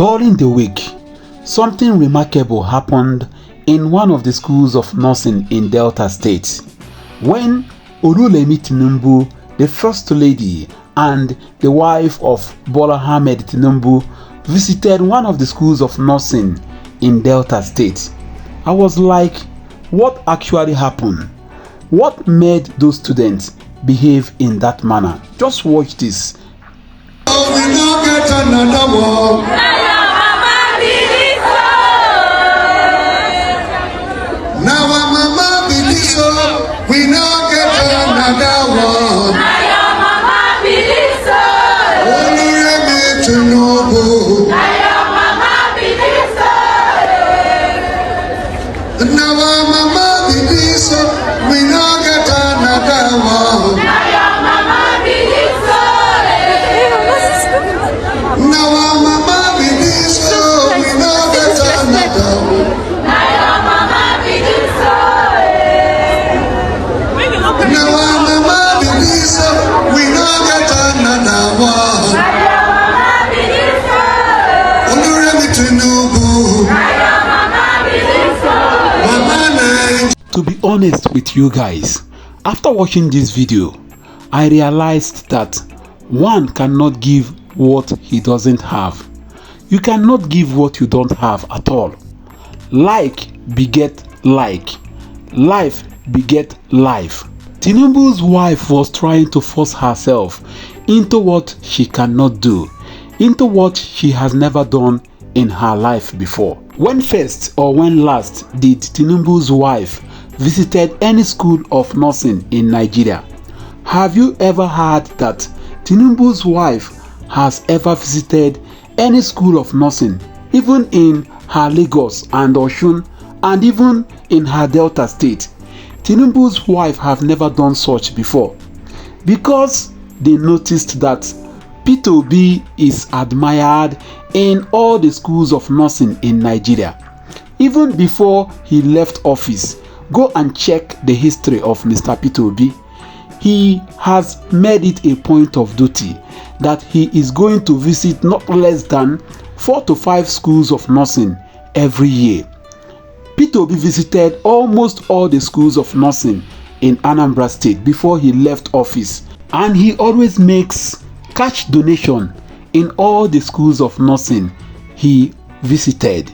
During the week, something remarkable happened in one of the schools of nursing in Delta State. When Remi Tinubu, the First Lady and the wife of Bola Ahmed Tinubu, visited one of the schools of nursing in Delta State, I was like, what actually happened? What made those students behave in that manner? Just watch this. We now get another one. Now your mama believe so. Only Remy Tinubu. Now your mama believe so. Now our mama believe so. We now get another one. Now your mama believe so. Now our mama believe so. We now get another one. Now your mama believe so. We now get another one. Remi Tinubu. To be honest with you guys, after watching this video, I realized that one cannot give what he doesn't have. You cannot give what you don't have at all. Like beget like. Life beget life. Tinubu's wife was trying to force herself into what she cannot do, into what she has never done in her life before. When first or when last did Tinubu's wife visited any school of nursing in Nigeria? Have you ever heard that Tinubu's wife has ever visited any school of nursing, even in her Lagos and Osun, and even in her Delta State? Tinubu's wife have never done such before, because they noticed that Peter Obi is admired in all the schools of nursing in Nigeria. Even before he left office, go and check the history of Mr. Peter Obi. He has made it a point of duty that he is going to visit not less than 4 to 5 schools of nursing every year. Peter Obi visited almost all the schools of nursing in Anambra State before he left office, and he always makes cash donation in all the schools of nursing he visited.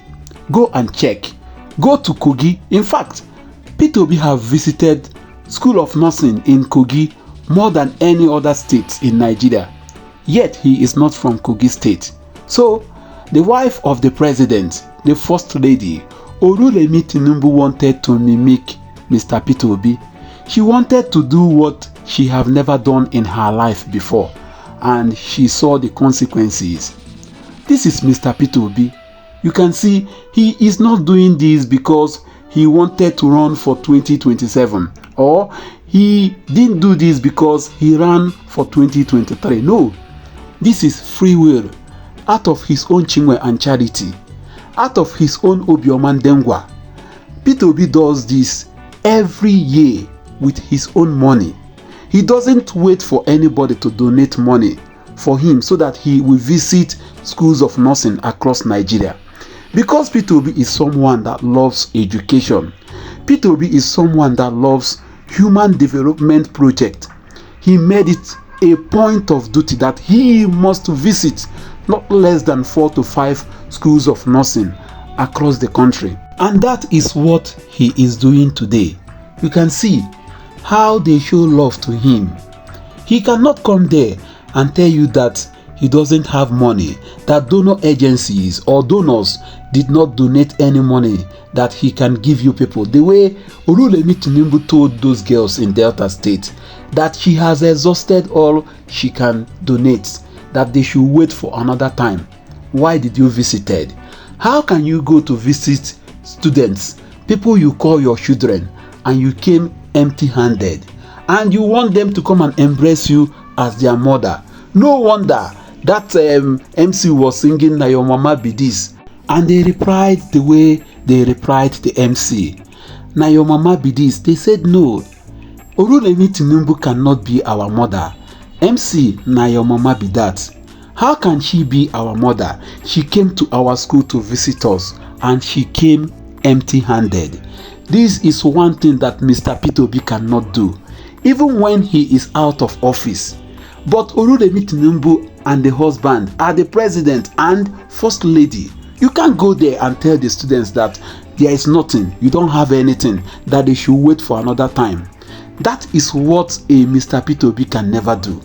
Go and check. Go to Kogi. In fact, Peter Obi have visited school of nursing in Kogi more than any other state in Nigeria, yet he is not from Kogi State. So the wife of the president, the First Lady, Remi Tinubu, wanted to mimic Mr. Peter Obi. She wanted to do what she have never done in her life before, and she saw the consequences. This is Mr. Peter Obi. You can see he is not doing this because he wanted to run for 2027, or he didn't do this because he ran for 2023. No, this is free will, out of his own chinwe and charity, out of his own Obioma Dengwa. Peter Obi does this every year with his own money. He doesn't wait for anybody to donate money for him so that he will visit schools of nursing across Nigeria. Because Peter Obi is someone that loves education. Peter Obi is someone that loves human development project. He made it a point of duty that he must visit not less than 4 to 5 schools of nursing across the country. And that is what he is doing today. You can see how they show love to him. He cannot come there and tell you that he doesn't have money, that donor agencies or donors did not donate any money that he can give you people. The way Remi Tinubu told those girls in Delta State that she has exhausted all she can donate, that they should wait for another time. Why did you visit? How can you go to visit students, people you call your children, and you came empty-handed, and you want them to come and embrace you as their mother? No wonder that MC was singing "Na Your Mama Be This," and they replied the way they replied the MC. "Na Your Mama Be This." They said no, Remi Tinubu cannot be our mother. MC, "Na Your Mama Be That." How can she be our mother? She came to our school to visit us and she came empty-handed. This is one thing that Mr. Peter Obi cannot do, even when he is out of office. But Remi Tinubu and the husband are the president and first lady. You can't go there and tell the students that there is nothing, you don't have anything, that they should wait for another time. That is what a Mr. Peter Obi can never do.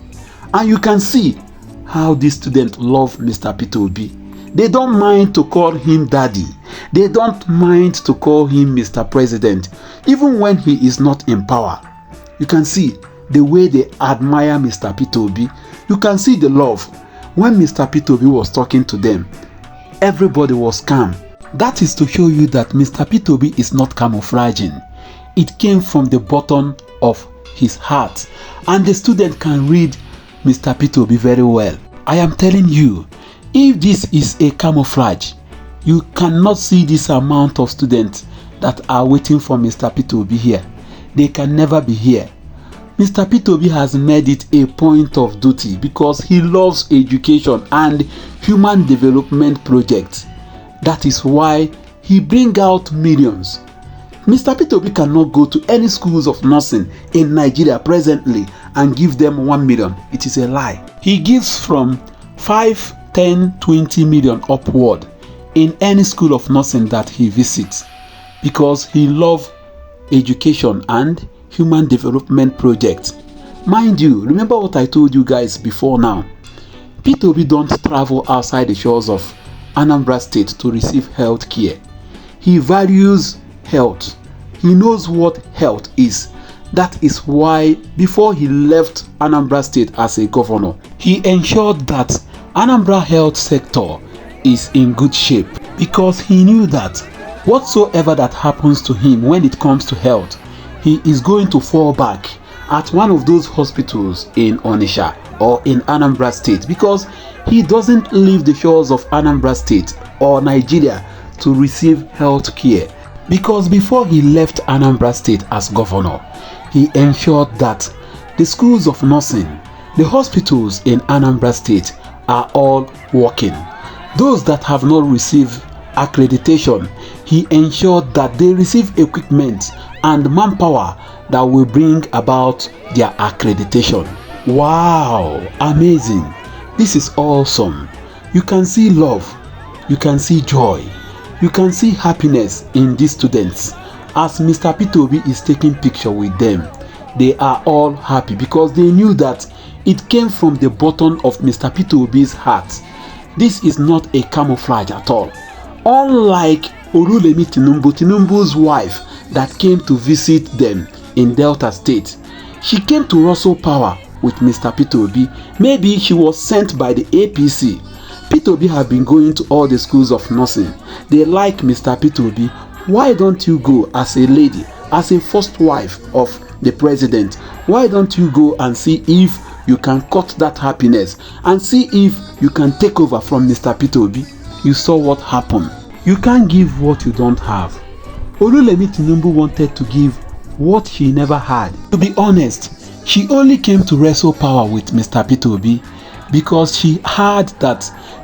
And you can see how these students love Mr. Peter Obi. They don't mind to call him daddy. They don't mind to call him Mr. President, even when he is not in power. You can see the way they admire Mr. Peter Obi. You can see the love. When Mr. Peter Obi was talking to them, everybody was calm. That is to show you that Mr. Peter Obi is not camouflaging. It came from the bottom of his heart, and the student can read Mr. Peter Obi very well. I am telling you, if this is a camouflage, you cannot see this amount of students that are waiting for Mr. Peter Obi here. They can never be here. Mr. Peter Obi has made it a point of duty because he loves education and human development projects. That is why he brings out millions. Mr. Peter Obi cannot go to any schools of nursing in Nigeria presently and give them 1 million. It is a lie. He gives from 5, 10, 20 million upward in any school of nursing that he visits because he loves education and human development projects. Mind you, remember what I told you guys before now. Peter Obi don't travel outside the shores of Anambra State to receive health care. He values health. He knows what health is. That is why before he left Anambra State as a governor, he ensured that Anambra health sector is in good shape because he knew that whatsoever that happens to him when it comes to health, he is going to fall back at one of those hospitals in Onitsha or in Anambra State because he doesn't leave the shores of Anambra State or Nigeria to receive health care. Because before he left Anambra State as governor, he ensured that the schools of nursing, the hospitals in Anambra State are all working. Those that have not received accreditation, he ensured that they receive equipment and manpower that will bring about their accreditation. Wow, amazing. This is awesome. You can see love, you can see joy, you can see happiness in these students. As Mr. Peter Obi is taking picture with them, they are all happy because they knew that it came from the bottom of Mr. Peter Obi's heart. This is not a camouflage at all. Unlike Remi Tinubu, Tinubu's wife that came to visit them in Delta State, she came to wrestle power with Mr. Peter Obi. Maybe she was sent by the APC. Peter Obi have been going to all the schools of nursing. They like Mr. Peter Obi. Why don't you go as a lady, as a first wife of the president? Why don't you go and see if you can cut that happiness and see if you can take over from Mr. Peter Obi? You saw what happened. You can't give what you don't have. Remi Tinubu wanted to give what she never had. To be honest, she only came to wrestle power with Mr. Peter Obi because she heard that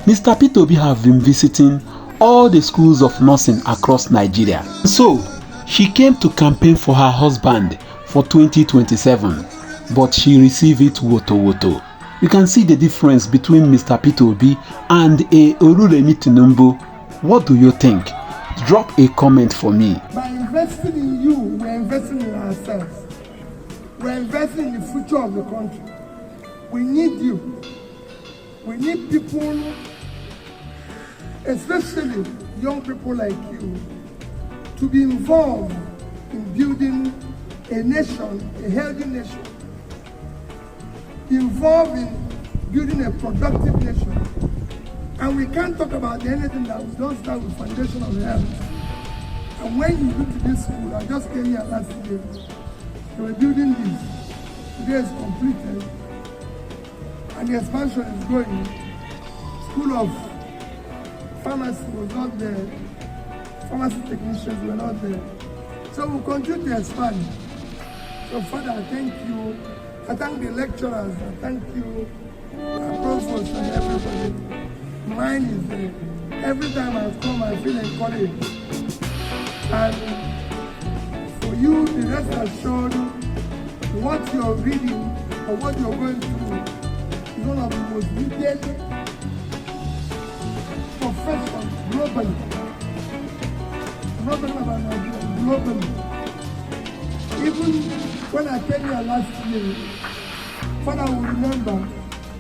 Mr. Peter Obi have been visiting all the schools of nursing across Nigeria. So, she came to campaign for her husband for 2027, but she received it woto. You can see the difference between Mr. Peter Obi and a Remi Tinubu. What do you think? Drop a comment for me. By investing in you, we're investing in ourselves. We're investing in the future of the country. We need you. We need people, especially young people like you, to be involved in building a nation, a healthy nation. Involved in building a productive nation. And we can't talk about anything that we don't start with foundation of health. And when you go to this school, I just came here last year, they were building this. Today is completed. And the expansion is going. School of pharmacy was not there. Pharmacy technicians were not there. So we'll continue to expand. So Father, I thank you. I thank the lecturers. I thank you. phones and everybody. Mine is there. Every time I come, I feel encouraged. And for you, the rest assured, what you're reading or what you're going through is one of the most needed professions globally. Not only about Nigeria, globally. Even when I came here last year, Father will remember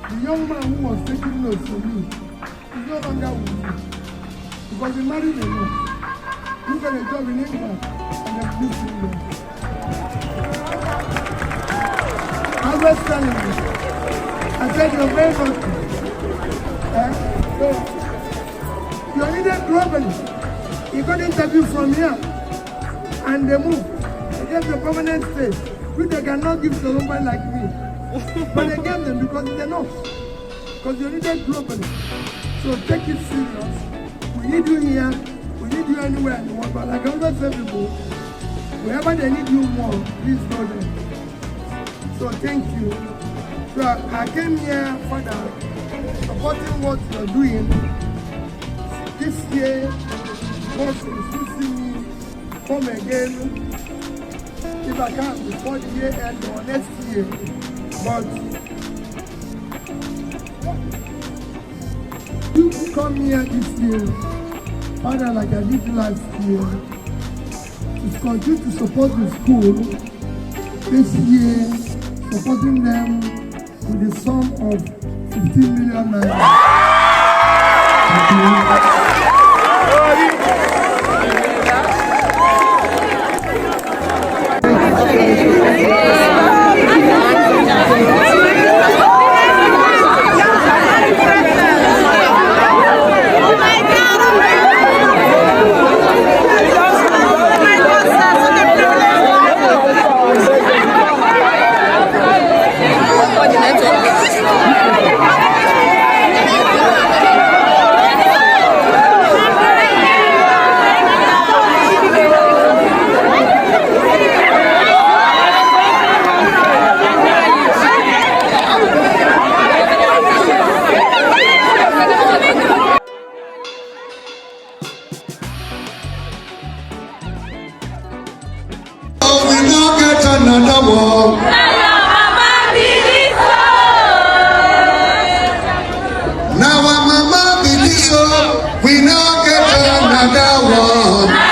the young man who was taking notes from me is no longer with me. Because he married a man. He got a job in England and then lived in there. I was telling you, I said you're very lucky. So, you're needed globally. He got an interview from here and they moved. They gave the permanent stay, which they cannot give to somebody like me. But they gave them because it's enough. Because you're needed globally. So take it serious. We need you here, we need you anywhere in the world. But like I always tell people, wherever they need you more, please go there. So thank you. So I came here, Father, supporting what you're doing. This year, God will see me come again, if I can, before the year end or next year. But you come here this year, Father, like I did last year, to continue to support the school this year, supporting them with the sum of 15 million naira. We now get another one.